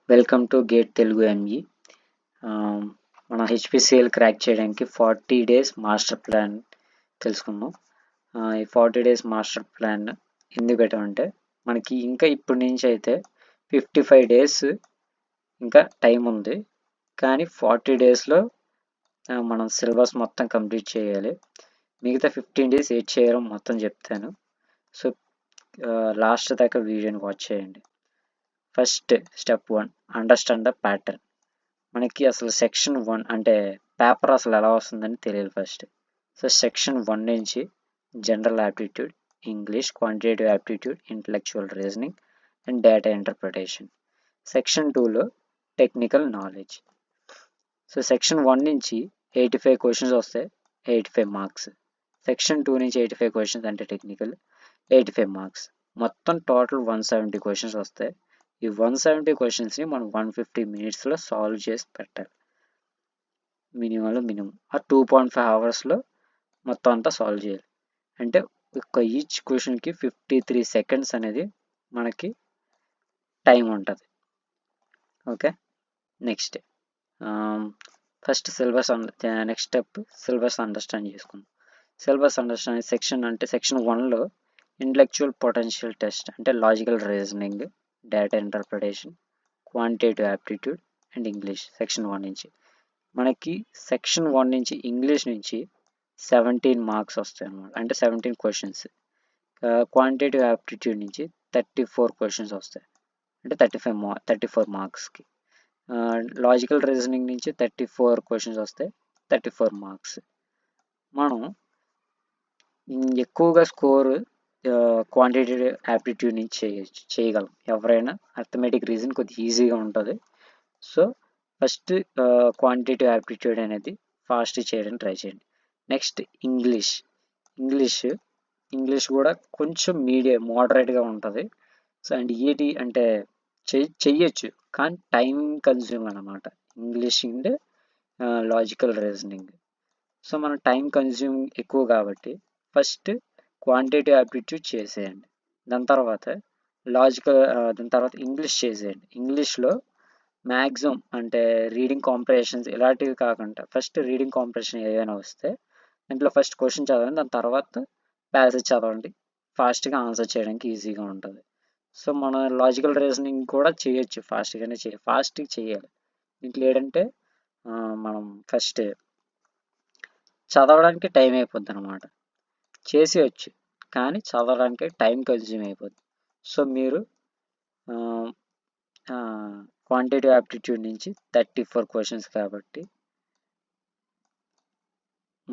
Welcome to GATE Telugu ME. మన HPCL crack చేయడానికి 40 days master plan తెలుసుకుందాం. ఈ 40 డేస్ మాస్టర్ ప్లాన్ ఎందుకు పెట్టామంటే మనకి ఇంకా ఇప్పటి నుంచి అయితే 55 డేస్ ఇంకా టైం ఉంది. కానీ 40 డేస్లో మనం సిలబస్ మొత్తం కంప్లీట్ చేయాలి. మిగతా 15 డేస్ ఏది చేయాలో మొత్తం చెప్తాను. సో లాస్ట్ దాకా వీడియోని వాచ్ చేయండి. First step 1, understand the pattern. మనకి అసలు సెక్షన్ 1 అంటే పేపర్ అసలు ఎలా వస్తుందని తెలియదు ఫస్ట్. సో సెక్షన్ 1 నుంచి general aptitude, English, quantitative aptitude, intellectual reasoning and data interpretation. Section 2లో టెక్నికల్ నాలెడ్జ్. సో సెక్షన్ 1 నుంచి 85 క్వశ్చన్స్ వస్తాయి, 85 మార్క్స్. సెక్షన్ 2 నుంచి 85 క్వశ్చన్స్ అంటే టెక్నికల్, 85 మార్క్స్. మొత్తం టోటల్ 170 క్వశ్చన్స్ వస్తాయి. ఈ 170 క్వశ్చన్స్ని మనం 150 మినిట్స్లో సాల్వ్ చేసి పెట్టాలి. మినిమం ఆ 2.5 అవర్స్లో మొత్తం అంతా సాల్వ్ చేయాలి. అంటే ఈచ్ క్వశ్చన్కి 53 సెకండ్స్ అనేది మనకి టైం ఉంటుంది. Okay, next first syllabus next step syllabus understand చేసుకుందాం. సిలబస్ అండర్స్టాండ్ సెక్షన్ 1లో ఇంటలెక్చువల్ పొటెన్షియల్ టెస్ట్ అంటే logical reasoning, data interpretation, quantitative aptitude and English. Section 1 నుంచి మనకి సెక్షన్ 1 నుంచి ఇంగ్లీష్ నుంచి 17 మార్క్స్ వస్తాయి అన్నమాట, అంటే 17 క్వశ్చన్స్. క్వాంటిటేటివ్ యాప్టిట్యూడ్ నుంచి 34 క్వశ్చన్స్ వస్తాయి, అంటే 34 మార్క్స్కి. లాజికల్ రీజనింగ్ నుంచి 34 క్వశ్చన్స్ వస్తాయి, 34 మార్క్స్. మనం ఎక్కువగా స్కోర్ క్వాంటిటేటివ్ యాప్టిట్యూడ్ నుంచి చేయగలం ఎవరైనా. అర్థమెటిక్ రీజన్ కొద్దిగా ఈజీగా ఉంటుంది. సో ఫస్ట్ క్వాంటిటేటివ్ యాప్టిట్యూడ్ అనేది ఫాస్ట్ చేయడానికి ట్రై చేయండి. నెక్స్ట్ ఇంగ్లీష్ కూడా కొంచెం మోడరేట్గా ఉంటుంది. సో అండ్ ఏంటి అంటే చెయ్యొచ్చు కానీ టైం కన్జ్యూమ్ అన్నమాట English and logical reasoning. So మన టైం కన్జ్యూమ్ ఎక్కువ కాబట్టి ఫస్ట్ క్వాంటిటేటివ్ యాప్టిట్యూడ్ చేసేయండి. దాని తర్వాత ఇంగ్లీష్ చేసేయండి. ఇంగ్లీష్లో మ్యాక్సిమం అంటే రీడింగ్ కాంప్రిహెన్షన్స్ ఇలాంటివి కాకుండా ఫస్ట్ రీడింగ్ కాంప్రిహెన్షన్ ఏదైనా వస్తే దాంట్లో ఫస్ట్ క్వశ్చన్ చదవండి, దాని తర్వాత ప్యాసేజ్ చదవండి. ఫాస్ట్గా ఆన్సర్ చేయడానికి ఈజీగా ఉంటుంది. సో మన లాజికల్ రీజనింగ్ కూడా చేయొచ్చు, ఫాస్ట్గా చేయాలి. దీంట్లో ఏంటంటే మనం ఫస్ట్ చదవడానికి టైం అయిపోద్ది అనమాట. చేసేయచ్చు కానీ చదవడానికి టైం కన్జ్యూమ్ అయిపోద్ది. సో మీరు క్వాంటిటేటివ్ యాప్టిట్యూడ్ నుంచి 34 క్వశ్చన్స్ కాబట్టి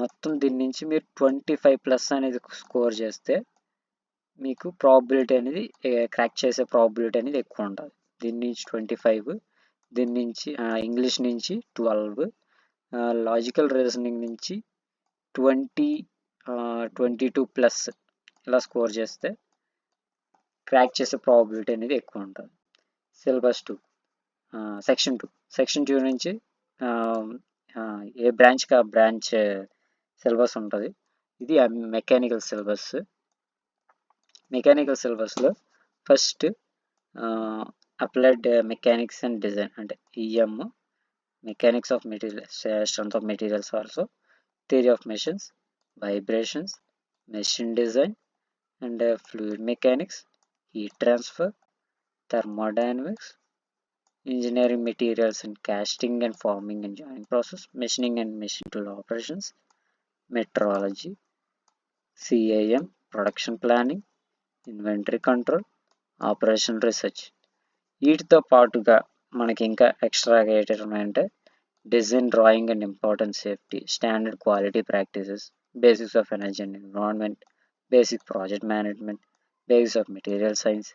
మొత్తం దీని నుంచి మీరు 25+ అనేది స్కోర్ చేస్తే మీకు ప్రాబిలిటీ అనేది క్రాక్ చేసే ప్రాబిలిటీ అనేది ఎక్కువ ఉంటుంది. దీని నుంచి 25, దీని నుంచి ఇంగ్లీష్ నుంచి 12, లాజికల్ రీజనింగ్ నుంచి 20, 22+ ఇలా స్కోర్ చేస్తే క్రాక్ చేసే ప్రాబిలిటీ అనేది ఎక్కువ ఉంటుంది. సిలబస్ 2 సెక్షన్ 2 నుంచి ఏ బ్రాంచ్కి ఆ బ్రాంచ్ సిలబస్ ఉంటుంది. ఇది మెకానికల్ సిలబస్లో first applied mechanics and design అంటే EM, mechanics of materials, strength of materials, also theory of machines, vibrations, machine design and fluid mechanics, heat transfer, thermodynamics, engineering materials and casting and forming and joining process, machining and machine tool operations, metrology, CIM, production planning, inventory control, operation research. వీటితో పాటుగా మనకి ఇంకా ఎక్స్ట్రాగా ఏంటి ఉన్నాయంటే design, drawing and important safety, standard quality practices, basics of energy and environment, basic project management, basics of material science,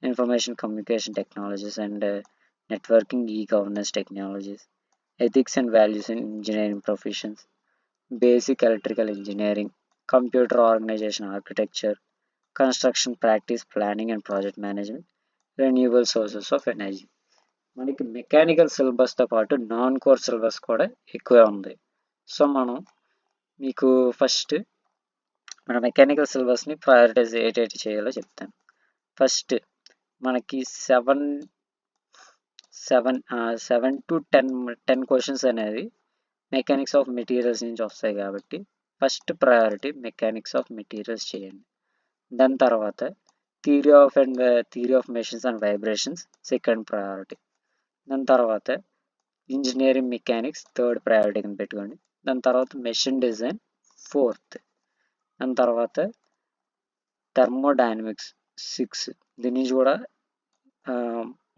information communication technologies and networking, e-governance technologies, ethics and values in engineering professions, basic electrical engineering, computer organization architecture, construction practice, planning and project management, renewable sources of energy. మనకి mechanical సిలబస్తో పాటు non core syllabus కూడా ఎక్కువే ఉంది. So మనం మీకు first మన mechanical సిలబస్ని prioritise ఏటేటి చేయాలో చెప్తాను. ఫస్ట్ మనకి 7 to 10 క్వశ్చన్స్ అనేది మెకానిక్స్ ఆఫ్ మెటీరియల్స్ నుంచి వస్తాయి కాబట్టి first priority mechanics of materials చేయండి. దాని తర్వాత theory of machines and vibrations second priority. దాని తర్వాత ఇంజనీరింగ్ మెకానిక్స్ థర్డ్ ప్రయారిటీ కింద పెట్టుకోండి. దాని తర్వాత మెషిన్ డిజైన్ ఫోర్త్. దాని తర్వాత థర్మోడైనమిక్స్ 6. దీని నుంచి కూడా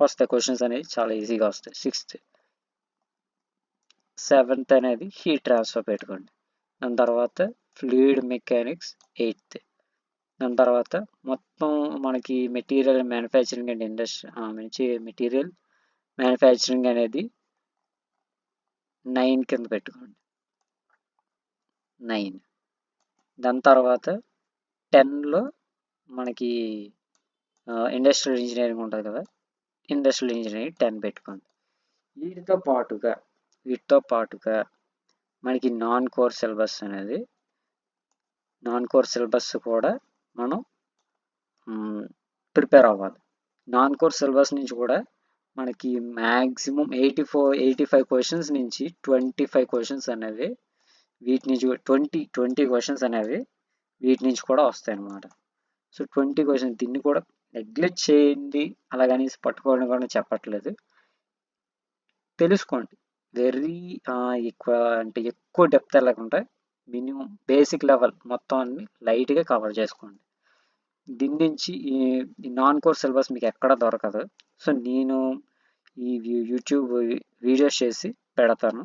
వస్తాయి క్వశ్చన్స్ అనేవి చాలా ఈజీగా వస్తాయి. 6th. 7th అనేది హీట్ ట్రాన్స్ఫర్ పెట్టుకోండి. దాని తర్వాత ఫ్లూయిడ్ మెకానిక్స్ 8th. దాని తర్వాత మొత్తం మనకి material manufacturing and industry material manufacturing అనేది 9 కింద పెట్టుకోండి. 9. దాని తర్వాత 10లో మనకి ఇండస్ట్రియల్ ఇంజనీరింగ్ ఉంటుంది కదా, ఇండస్ట్రియల్ ఇంజనీరింగ్ 10 పెట్టుకోండి. వీటితో పాటుగా మనకి నాన్ కోర్ సిలబస్ కూడా మనం ప్రిపేర్ అవ్వాలి. నాన్ కోర్ సిలబస్ నుంచి కూడా మనకి మ్యాక్సిమం 85 క్వశ్చన్స్ నుంచి 25 క్వశ్చన్స్ అనేవి వీటి నుంచి 20 క్వశ్చన్స్ అనేవి వీటి నుంచి కూడా వస్తాయి అన్నమాట. సో 20 క్వశ్చన్స్ దీన్ని కూడా నెగ్లెక్ట్ చేయండి అలాగని పట్టుకోవడం కూడా చెప్పట్లేదు. తెలుసుకోండి. వెరీ ఎక్కువ డెప్త్ వెళ్ళకుండా మినిమం బేసిక్ లెవెల్ మొత్తం అన్ని లైట్గా కవర్ చేసుకోండి. దీని నుంచి ఈ నాన్ కోర్ సిలబస్ మీకు ఎక్కడ దొరకదు. సో నేను ఈ యూట్యూబ్ వీడియోస్ చేసి పెడతాను.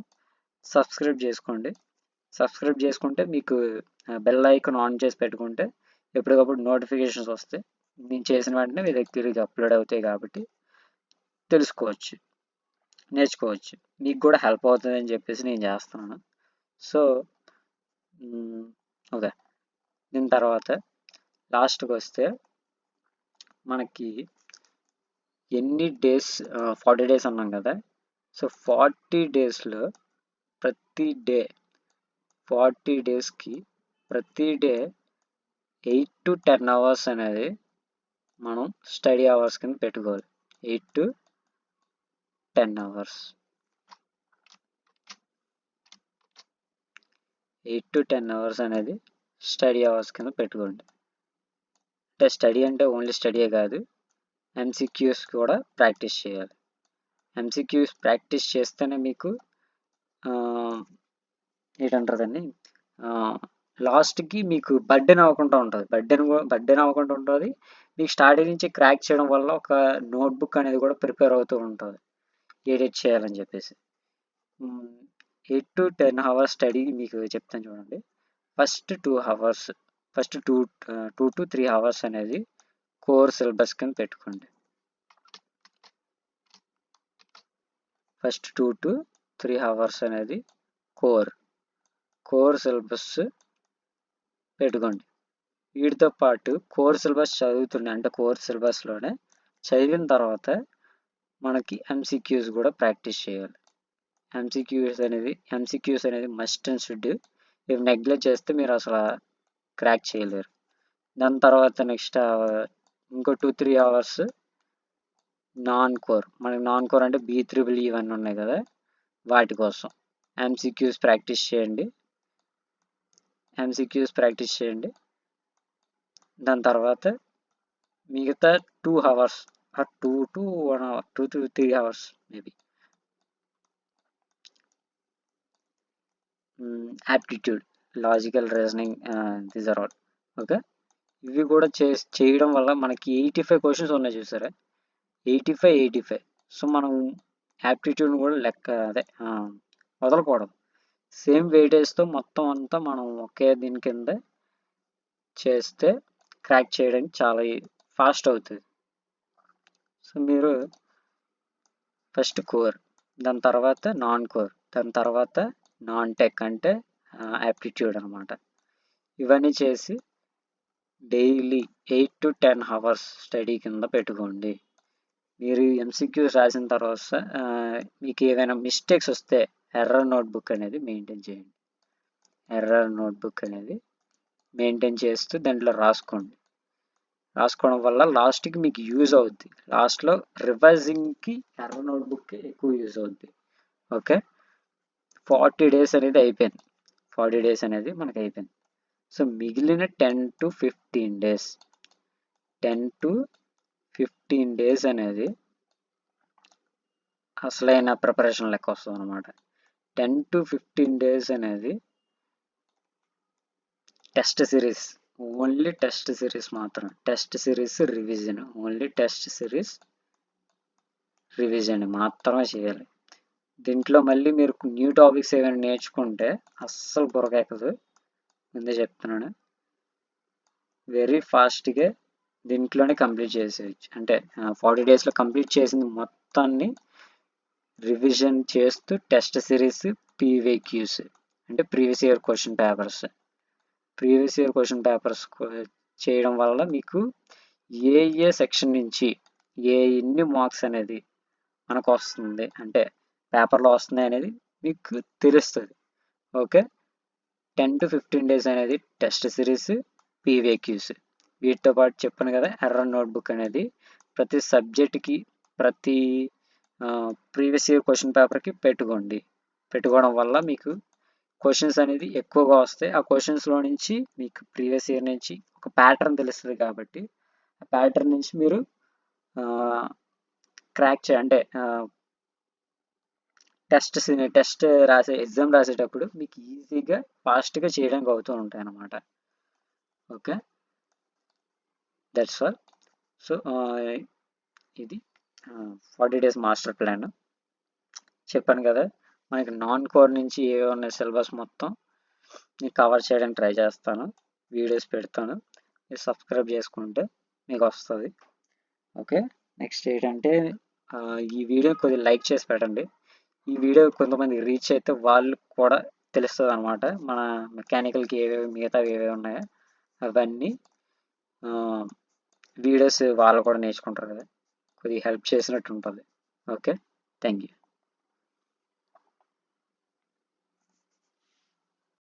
సబ్స్క్రైబ్ చేసుకోండి. సబ్స్క్రైబ్ చేసుకుంటే మీకు బెల్ ఐకాన్ ఆన్ చేసి పెట్టుకుంటే ఎప్పటికప్పుడు నోటిఫికేషన్స్ వస్తాయి. నేను చేసిన వెంటనే మీ దగ్గరికి అప్లోడ్ అవుతాయి కాబట్టి తెలుసుకోవచ్చు, నేర్చుకోవచ్చు. మీకు కూడా హెల్ప్ అవుతుందని చెప్పేసి నేను చేస్తున్నాను. So okay. దీని తర్వాత లాస్ట్కి వస్తే మనకి ఎన్ని డేస్ 40 days అన్నాం కదా. సో 40 daysలో ప్రతి డే 40 daysకి ప్రతి డే 8 to 10 hours అనేది మనం స్టడీ అవర్స్ కింద పెట్టుకోవాలి. 8 to 10 hours. 8 to 10 hours అనేది స్టడీ అవర్స్ కింద పెట్టుకోండి. అంటే స్టడీ అంటే ఓన్లీ స్టడీయే కాదు, ఎంసీక్యూస్ కూడా ప్రాక్టీస్ చేయాలి. ఎంసీక్యూస్ ప్రాక్టీస్ చేస్తేనే మీకు ఏంటంటారండి లాస్ట్కి మీకు బర్డెన్ అవ్వకుండా ఉంటుంది. బర్డెన్ అవ్వకుండా ఉంటుంది. మీకు స్టార్టింగ్ నుంచి క్రాక్ చేయడం వల్ల ఒక నోట్బుక్ అనేది కూడా ప్రిపేర్ అవుతూ ఉంటుంది ఎడిట్ చేయాలని చెప్పేసి. 8 to 10 hours స్టడీ మీకు చెప్తాను చూడండి. ఫస్ట్ 2 to 3 hours అనేది కోర్ సిలబస్ కింద పెట్టుకోండి. ఫస్ట్ 2 to 3 hours అనేది కోర్ సిలబస్ పెట్టుకోండి. వీటితో పాటు కోర్ సిలబస్ చదువుతుండే అంటే కోర్ సిలబస్లోనే చదివిన తర్వాత మనకి ఎంసీక్యూస్ కూడా ప్రాక్టీస్ చేయాలి. ఎంసీక్యూస్ అనేది మస్ట్ అండ్ షుడ్. ఇవి నెగ్లెక్ట్ చేస్తే మీరు అసలు క్రాక్ చేయలేరు. దాని తర్వాత నెక్స్ట్ ఇంకో 2-3 hours నాన్ కోర్. మనకి నాన్ కోర్ అంటే BEEE ఇవన్నీ ఉన్నాయి కదా, వాటి కోసం ఎంసీక్యూస్ ప్రాక్టీస్ చేయండి. దాని తర్వాత మిగతా 2 hours 2 to 1 hour 2 to 3 hours maybe aptitude, logical reasoning, these are all. Okay. ఇవి కూడా చేయడం వల్ల మనకి 85 క్వశ్చన్స్ ఉన్నాయి చూసారా, 85. సో మనం యాప్టిట్యూడ్ని కూడా వదలకూడదు. సేమ్ వెయిటేజ్తో మొత్తం అంతా మనం ఒకే దీని కింద చేస్తే క్రాక్ చేయడానికి చాలా ఫాస్ట్ అవుతుంది. సో మీరు ఫస్ట్ కోర్, దాని తర్వాత నాన్ కోర్, దాని తర్వాత నాన్ టెక్ అంటే యాప్టిట్యూడ్ అనమాట. ఇవన్నీ చేసి డైలీ 8 to 10 hours స్టడీ కింద పెట్టుకోండి. మీరు ఎంసీక్యూస్ రాసిన తర్వాత మీకు ఏదైనా మిస్టేక్స్ వస్తే ఎర్రర్ నోట్బుక్ అనేది మెయింటైన్ చేయండి. మెయింటైన్ చేస్తూ దాంట్లో రాసుకోండి. రాసుకోవడం వల్ల లాస్ట్కి మీకు యూజ్ అవుద్ది. లాస్ట్లో రివైజింగ్కి ఎర్ర నోట్బుక్కి ఎక్కువ యూజ్ అవుద్ది. ఓకే, 40 డేస్ అనేది అయిపోయింది. 40 డేస్ అనేది మనకు అయిపోయింది. సో మిగిలిన 10 to 15 డేస్ 10 to 15 డేస్ అనేది అసలైన ప్రిపరేషన్ లెక్క వస్తుంది అనమాట. 10 to 15 డేస్ అనేది test series, only test series మాత్రం. Test series revision, only test series revision మాత్రమే చేయాలి. దీంట్లో మళ్ళీ మీరు న్యూ టాపిక్స్ ఏమైనా నేర్చుకుంటే అస్సలు బుర్రకెక్కదు, ముందే చెప్తున్నాను. వెరీ ఫాస్ట్గా దీంట్లోనే కంప్లీట్ చేసేయచ్చు. అంటే 40 డేస్లో కంప్లీట్ చేసింది మొత్తాన్ని రివిజన్ చేస్తూ టెస్ట్ సిరీస్, పీవైక్యూస్ అంటే previous year question papers, previous year question papers చేయడం వల్ల మీకు ఏ సెక్షన్ నుంచి ఎన్ని మార్క్స్ అనేది మనకు వస్తుంది, అంటే పేపర్లో వస్తుంది అనేది మీకు తెలుస్తుంది. ఓకే, 10 to 15 డేస్ అనేది టెస్ట్ సిరీస్, పీవైక్యూస్. వీటితో పాటు చెప్పాను కదా, ఎర్ర నోట్బుక్ అనేది ప్రతి సబ్జెక్ట్కి, ప్రతి ప్రీవియస్ ఇయర్ క్వశ్చన్ పేపర్కి పెట్టుకోవడం వల్ల మీకు క్వశ్చన్స్ అనేది ఎక్కువగా వస్తాయి. ఆ క్వశ్చన్స్లో నుంచి మీకు ప్రీవియస్ ఇయర్ నుంచి ఒక ప్యాటర్న్ తెలుస్తుంది. కాబట్టి ఆ ప్యాటర్న్ నుంచి మీరు క్రాక్ అంటే టెస్ట్ ఎగ్జామ్ రాసేటప్పుడు మీకు ఈజీగా ఫాస్ట్గా చేయడానికి అవుతూ ఉంటాయి అన్నమాట. Okay, that's all. సో ఇది 40 డేస్ మాస్టర్ ప్లాన్. చెప్పాను కదా, మనకి నాన్ కోర్ నుంచి ఏవే ఉన్న సిలబస్ మొత్తం నేను కవర్ చేయడానికి ట్రై చేస్తాను, వీడియోస్ పెడతాను. మీరు సబ్స్క్రైబ్ చేసుకుంటే మీకు వస్తుంది. ఓకే, నెక్స్ట్ ఏంటంటే ఈ వీడియో కొద్దిగా లైక్ చేసి పెట్టండి. ఈ వీడియో కొంతమంది రీచ్ అయితే వాళ్ళకి కూడా తెలుస్తుంది అనమాట, మన మెకానికల్కి ఏవేవి మిగతావి ఏవేవి ఉన్నాయో అవన్నీ వీడియోస్ వాళ్ళు కూడా నేర్చుకుంటారు కదా, కొద్దిగా హెల్ప్ చేసినట్టు ఉంటుంది. Okay, thank you.